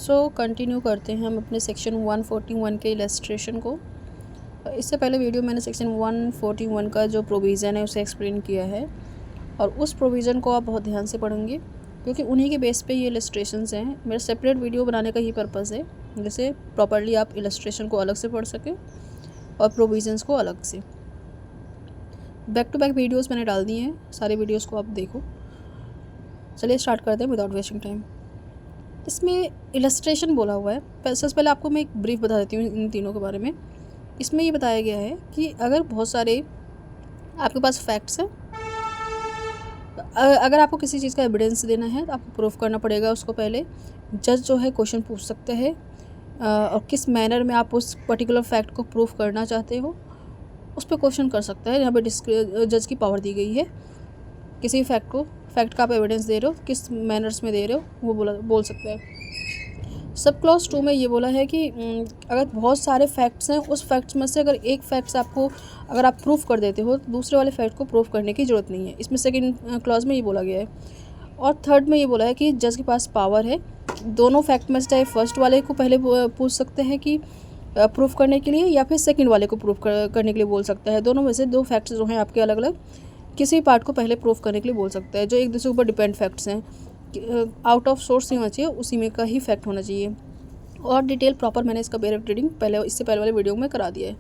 Continue करते हैं हम अपने सेक्शन 141 के इलस्ट्रेशन को। इससे पहले वीडियो मैंने सेक्शन 141 का जो प्रोविज़न है उसे एक्सप्लेन किया है, और उस प्रोविज़न को आप बहुत ध्यान से पढ़ेंगे क्योंकि उन्हीं के बेस पे ये इलस्ट्रेशंस हैं। मेरा सेपरेट वीडियो बनाने का ही पर्पज़ है, जिससे प्रॉपर्ली आप इलस्ट्रेशन को अलग से पढ़ सकें और प्रोविज़न्स को अलग से। बैक टू बैक वीडियोस मैंने डाल दिए हैं, सारे वीडियोस को आप देखो। चलिए स्टार्ट करते हैं विदाउट वेस्टिंग टाइम। इसमें इलस्ट्रेशन बोला हुआ है। सबसे पहले आपको मैं एक ब्रीफ बता देती हूँ इन तीनों के बारे में। इसमें ये बताया गया है कि अगर बहुत सारे आपके पास फैक्ट्स हैं, अगर आपको किसी चीज़ का एविडेंस देना है तो आपको प्रूफ करना पड़ेगा उसको। पहले जज जो है क्वेश्चन पूछ सकते हैं और किस मैनर में आप उस पर्टिकुलर फैक्ट को प्रूफ करना चाहते हो उस पर क्वेश्चन कर सकता है। यहाँ पे जज की पावर दी गई है। किसी फैक्ट का आप एविडेंस दे रहे हो, किस मैनर्स में दे रहे हो वो बोल सकते हैं। सब क्लॉज 2 में ये बोला है कि अगर बहुत सारे फैक्ट्स हैं, उस फैक्ट्स में से अगर एक फैक्ट्स आपको अगर आप प्रूफ कर देते हो तो दूसरे वाले फैक्ट को प्रूफ करने की ज़रूरत नहीं है। इसमें सेकंड क्लॉज में ये बोला गया है। और थर्ड में ये बोला है कि जज के पास पावर है दोनों फैक्ट में से, चाहे फर्स्ट वाले को पहले पूछ सकते हैं कि प्रूफ करने के लिए, या फिर सेकंड वाले को प्रूफ करने के लिए बोल सकता है। दोनों में से दो फैक्ट्स जो हैं आपके अलग अलग, किसी पार्ट को पहले प्रूफ करने के लिए बोल सकता है। जो एक दूसरे के ऊपर डिपेंड फैक्ट्स हैं, आउट ऑफ सोर्स नहीं होना चाहिए, उसी में का ही फैक्ट होना चाहिए। और डिटेल प्रॉपर मैंने इसका बेयर रीडिंग इससे पहले वाले वीडियो में करा दिया है।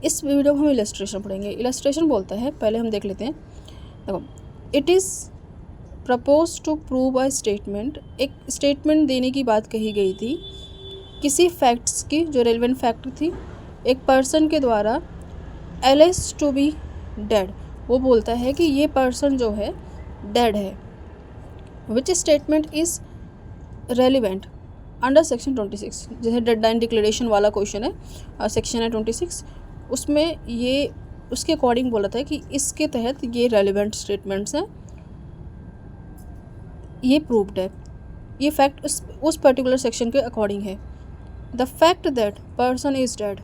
इस वीडियो में हम इलस्ट्रेशन पढ़ेंगे। इलस्ट्रेशन बोलता है, पहले हम देख लेते हैं। देखो, it is propose to prove a statement. एक स्टेटमेंट देने की बात कही गई थी किसी फैक्ट्स की जो रेलिवेंट फैक्ट थी, एक पर्सन के द्वारा एलेज टू बी डेड। वो बोलता है कि ये पर्सन जो है डेड है। Which statement is relevant under section 26। जैसे डेडलाइन डिक्लेरेशन वाला क्वेश्चन है और सेक्शन है 26, उसमें ये उसके अकॉर्डिंग बोला था कि इसके तहत ये रेलिवेंट स्टेटमेंट्स हैं, ये प्रूव्ड है, ये फैक्ट उस पर्टिकुलर सेक्शन के अकॉर्डिंग है। The fact that person is dead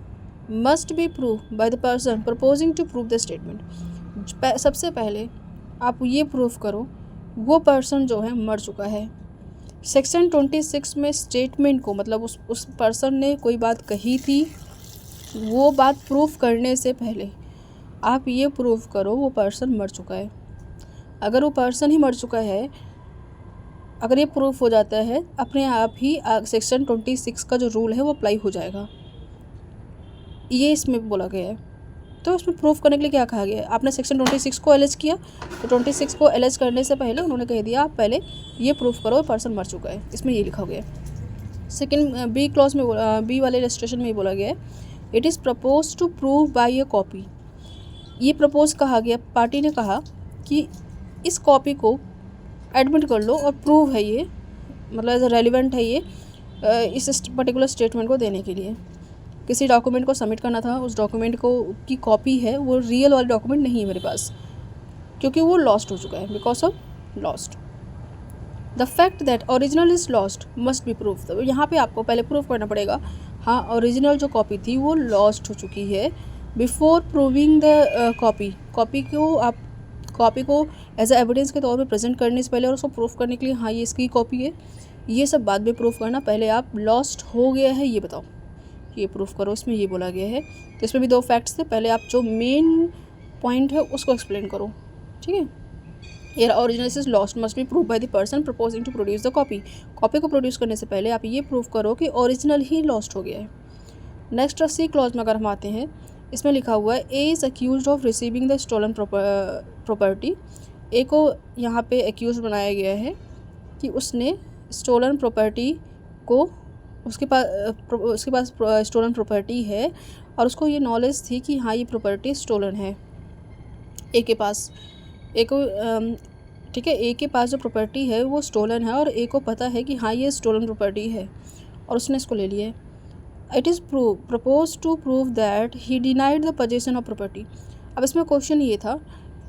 must be prove by the person proposing to prove the statement. सबसे पहले आप ये प्रूव करो वो पर्सन जो है मर चुका है। सेक्शन 26 में स्टेटमेंट को मतलब उस पर्सन ने कोई बात कही थी, वो बात प्रूफ करने से पहले आप ये प्रूफ करो वो पर्सन मर चुका है। अगर वो पर्सन ही मर चुका है, अगर ये प्रूफ हो जाता है, अपने आप ही सेक्शन 26 का जो रूल है वो अप्लाई हो जाएगा। ये इसमें बोला गया है। तो इसमें प्रूफ करने के लिए क्या कहा गया है? आपने सेक्शन 26 को एलेज किया, तो 26 को एलेज करने से पहले उन्होंने कह दिया आप पहले ये प्रूफ करो पर्सन मर चुका है। इसमें ये लिखा गया है। सेकंड बी क्लॉज में बी वाले इलस्ट्रेशन में ये बोला गया है, it is propose to prove by a copy. ये प्रपोज कहा गया, पार्टी ने कहा कि इस कॉपी को एडमिट कर लो और प्रूव है ये, मतलब एज रेलिवेंट है ये इस पर्टिकुलर स्टेटमेंट को देने के लिए। किसी डॉक्यूमेंट को सबमिट करना था, उस डॉक्यूमेंट को की कॉपी है, वो रियल वाला डॉक्यूमेंट नहीं है मेरे पास क्योंकि वो लॉस्ट हो चुका है, because of lost. The fact that original is lost must B proof. तो यहाँ पे आपको पहले प्रूफ करना पड़ेगा हाँ ओरिजिनल जो कॉपी थी वो लॉस्ट हो चुकी है। बिफोर प्रूविंग द कॉपी को एज अ एविडेंस के तौर पे प्रेजेंट करने से पहले और उसको प्रूफ करने के लिए हाँ ये इसकी कॉपी है, ये सब बाद में प्रूफ करना। पहले आप लॉस्ट हो गया है ये बताओ, ये प्रूफ करो। इसमें ये बोला गया है। तो इसमें भी दो फैक्ट्स थे, पहले आप जो मेन पॉइंट है उसको एक्सप्लेन करो, ठीक है। ये original is lost must be prove by the person proposing to produce the copy. Copy को प्रोड्यूस करने से पहले आप ये प्रूफ करो कि ओरिजिनल ही लॉस्ट हो गया है। नेक्स्ट सी क्लॉज में अगर हम आते हैं, इसमें लिखा हुआ है A is accused of receiving the stolen property. A को यहाँ पे एक्यूज बनाया गया है कि उसने स्टोलन प्रॉपर्टी को उसके पास स्टोलन प्रॉपर्टी है और उसको ये नॉलेज थी कि हाँ ये प्रॉपर्टी स्टोलन है ए के पास। ए को ठीक है, ए के पास जो प्रॉपर्टी है वो स्टोलन है और ए को पता है कि हाँ ये स्टोलन प्रॉपर्टी है और उसने इसको ले लिया है। It is propose to prove that he denied the possession of property. अब इसमें क्वेश्चन ये था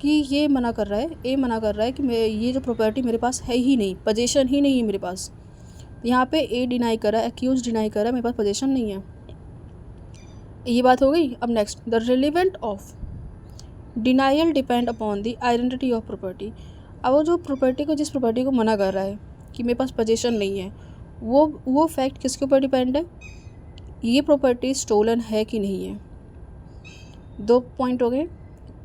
कि ये मना कर रहा है, ए मना कर रहा है कि मैं ये जो प्रॉपर्टी मेरे पास है ही नहीं, पोजेसन ही नहीं है मेरे पास। यहाँ पे ए डिनाई कर रहा है, एक्यूज डिनाई कर रहा है मेरे पास पोजेसन नहीं है। ये बात हो गई। अब next, the relevant of denial depend upon the identity of property. अब वो जो प्रॉपर्टी को जिस प्रॉपर्टी को मना कर रहा है कि मेरे पास पोजेसन नहीं है, वो फैक्ट किसके ऊपर डिपेंड है, ये प्रॉपर्टी स्टोलन है कि नहीं है। 2 पॉइंट हो गए,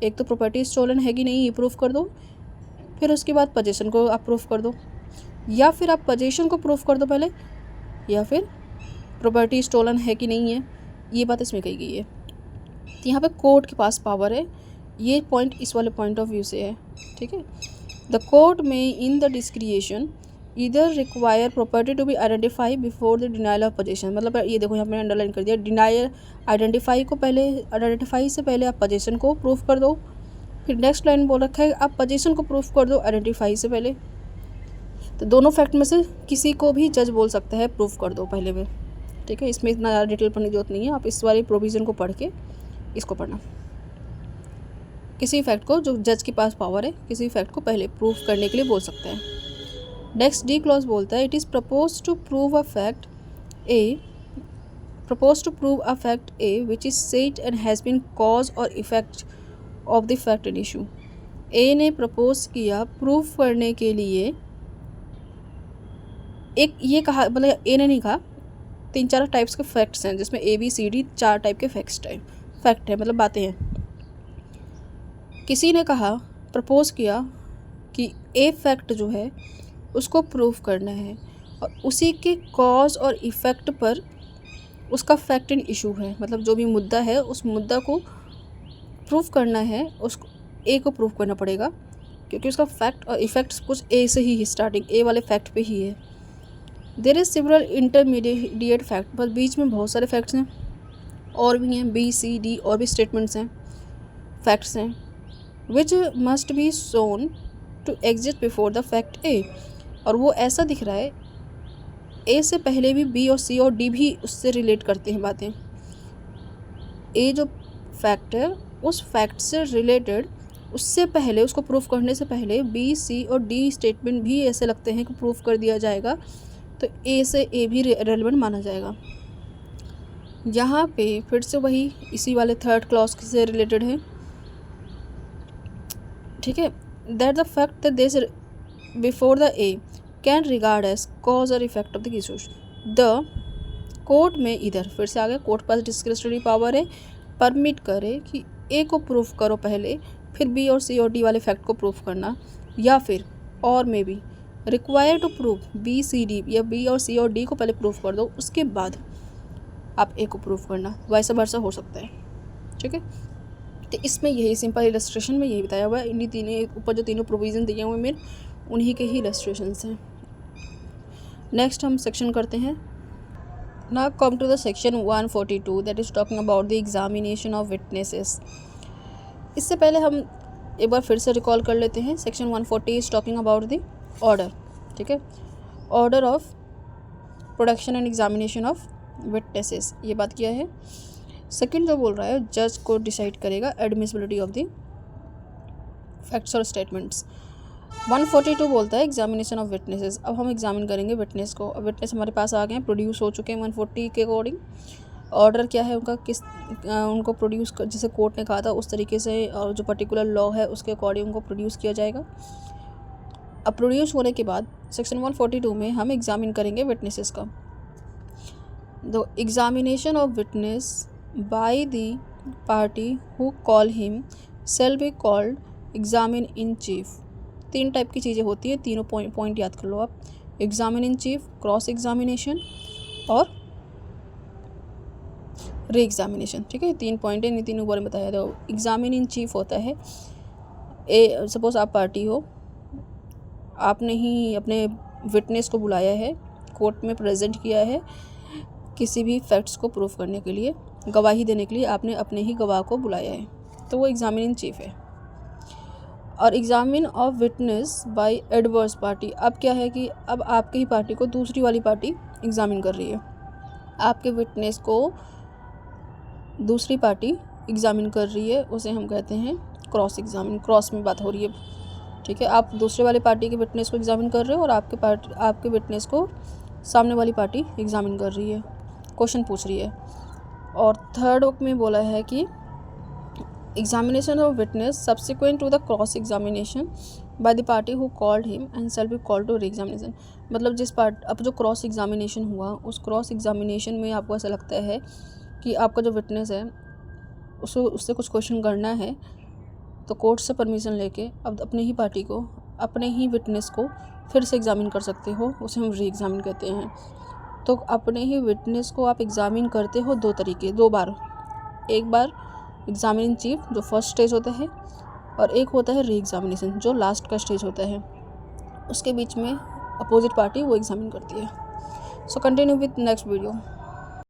एक तो प्रॉपर्टी स्टोलन है कि नहीं ये प्रूफ कर दो, फिर उसके बाद पोजीशन को आप प्रूफ कर दो, या फिर आप पोजीशन को प्रूफ कर दो पहले, या फिर प्रॉपर्टी स्टोलन है कि नहीं है, ये बात इसमें कही गई है। तो यहाँ पे कोर्ट के पास पावर है, ये पॉइंट इस वाले पॉइंट ऑफ व्यू से है, ठीक है। द कोर्ट में इन द डिस्क्रिएशन इधर require property to be identify before the denial of position, मतलब ये देखो यहाँ पे अंडरलाइन कर दिया, डिनाइल आइडेंटिफाई से पहले आप पोजीशन को प्रूफ कर दो। फिर नेक्स्ट लाइन बोल रखा है आप पोजीशन को प्रूफ कर दो आइडेंटिफाई से पहले। तो दोनों फैक्ट में से किसी को भी जज बोल सकता है प्रूफ कर दो पहले में, ठीक है। इसमें इतना ज़्यादा डिटेल पढ़ने की जरूरत नहीं है, आप इस वाली प्रोविज़न को पढ़ के इसको पढ़ना। किसी फैक्ट को, जो जज के पास पावर है, किसी फैक्ट को पहले प्रूफ करने के लिए बोल सकते हैं। नेक्स्ट डी क्लॉज बोलता है it is propose to prove a fact A which is set and has been cause और effect of the fact and issue. A ने प्रपोज किया प्रूफ करने के लिए, एक ये कहा, मतलब ए ने नहीं कहा, 3-4 टाइप्स के फैक्ट्स हैं जिसमें ABCD 4 टाइप के फैक्ट है, मतलब बातें हैं। किसी ने कहा, प्रपोज किया कि ए फैक्ट जो है उसको प्रूफ करना है और उसी के कॉज और इफ़ेक्ट पर उसका फैक्ट एंड इशू है, मतलब जो भी मुद्दा है उस मुद्दा को प्रूफ करना है, उसको ए को प्रूफ करना पड़ेगा क्योंकि उसका फैक्ट और इफ़ेक्ट कुछ ए से ही स्टार्टिंग ए वाले फैक्ट पे ही है। There is several intermediate fact, बस बीच में बहुत सारे फैक्ट्स हैं और भी हैं, BCD और भी स्टेटमेंट्स हैं, फैक्ट्स हैं, which must be shown to exist before the fact a. और वो ऐसा दिख रहा है ए से पहले भी B और C और D भी उससे रिलेट करते हैं बातें। ए जो फैक्ट है उस फैक्ट से रिलेटेड, उससे पहले, उसको प्रूफ करने से पहले B, C और D स्टेटमेंट भी ऐसे लगते हैं कि प्रूफ कर दिया जाएगा, तो ए से ए भी रेलेवेंट माना जाएगा। यहाँ पे फिर से वही इसी वाले 3rd क्लॉज से रिलेटेड है, ठीक है। That the fact that this before the A can regard as cause और effect of the issues. The court में, इधर फिर से आ गया, कोर्ट पास डिस्क्रिशनरी पावर है, परमिट करे कि ए को प्रूफ करो पहले, फिर B और C और D वाले फैक्ट को प्रूफ करना, या फिर और में भी रिक्वायर टू प्रूफ BCD, या B और C और D को पहले प्रूफ कर दो, उसके बाद आप ए को प्रूफ करना, वैसा वर्सा हो सकता है, ठीक है। तो इसमें यही सिंपल इलस्ट्रेशन में यही बताया हुआ है, इन्हीं तीनों ऊपर जो तीनों प्रोविज़न दिए हुए मेन उन्हीं के ही इलस्ट्रेशंस हैं। नेक्स्ट हम सेक्शन करते हैं। Now come to the section 142 that is talking about the examination of witnesses. इससे पहले हम एक बार फिर से रिकॉल कर लेते हैं। Section 140 is talking about the order, ठीक है, order of production and examination of witnesses, ये बात किया है। सेकंड जो बोल रहा है, जज को डिसाइड करेगा एडमिसिबिलिटी ऑफ द फैक्ट्स और स्टेटमेंट्स। 142 बोलता है एग्जामिनेशन ऑफ विटनेसेस। अब हम एग्जामिन करेंगे विटनेस को। अब विटनेस हमारे पास आ गए हैं, प्रोड्यूस हो चुके हैं 140 के अकॉर्डिंग। ऑर्डर क्या है उनका, किस उनको प्रोड्यूस जैसे कोर्ट ने कहा था उस तरीके से, और जो पर्टिकुलर लॉ है उसके अकॉर्डिंग उनको प्रोड्यूस किया जाएगा। अब प्रोड्यूस होने के बाद सेक्शन 142 में हम एग्जामिन करेंगे विटनेसेस का। The examination of witness bye the party who call him shell be called examine in chief. 3 type की चीज़ें होती हैं, तीनों पॉइंट याद कर लो आप, examine in chief, cross examination और री एग्जामिनेशन, ठीक है। 3 पॉइंट है, इन तीनों बारे में बताया। तो एग्जामिन इन चीफ होता है, सपोज आप पार्टी हो, आपने ही अपने विटनेस को बुलाया है, कोर्ट में प्रेजेंट किया है किसी भी फैक्ट्स को प्रूफ करने के लिए, गवाही देने के लिए आपने अपने ही गवाह को बुलाया है, तो वो एग्जामिन इन चीफ है। और examine of witness bye adverse party, अब क्या है कि अब आपकी ही पार्टी को दूसरी वाली पार्टी एग्जामिन कर रही है, आपके विटनेस को दूसरी पार्टी एग्जामिन कर रही है, उसे हम कहते हैं क्रॉस एग्जामिन। क्रॉस में बात हो रही है, ठीक है। आप दूसरे वाली पार्टी के विटनेस को एग्जामिन कर रहे हो और आपके विटनेस को सामने वाली पार्टी एग्जामिन कर रही है, क्वेश्चन पूछ रही है। और 3rd में बोला है कि examination of witness subsequent to the cross examination by the party who called him and shall be called to re examination. मतलब जिस पार्ट अब जो क्रॉस एग्जामिनेशन हुआ उस क्रॉस एग्जामिनेशन में आपको ऐसा लगता है कि आपका जो विटनेस है उससे कुछ क्वेश्चन करना है, तो कोर्ट से परमिशन लेके अब अपने ही पार्टी को, अपने ही विटनेस को फिर से एग्ज़ामिन कर सकते हो, उसे हम री एग्ज़ामिन कहते हैं। तो अपने ही विटनेस को आप एग्ज़ामिन करते हो दो तरीके, दो बार। एक बार एग्ज़ामिनिंग चीफ जो फर्स्ट स्टेज होता है, और एक होता है री एग्ज़ामिनेशन जो लास्ट का स्टेज होता है। उसके बीच में अपोजिट पार्टी वो एग्ज़ामिन करती है। So continue with next video.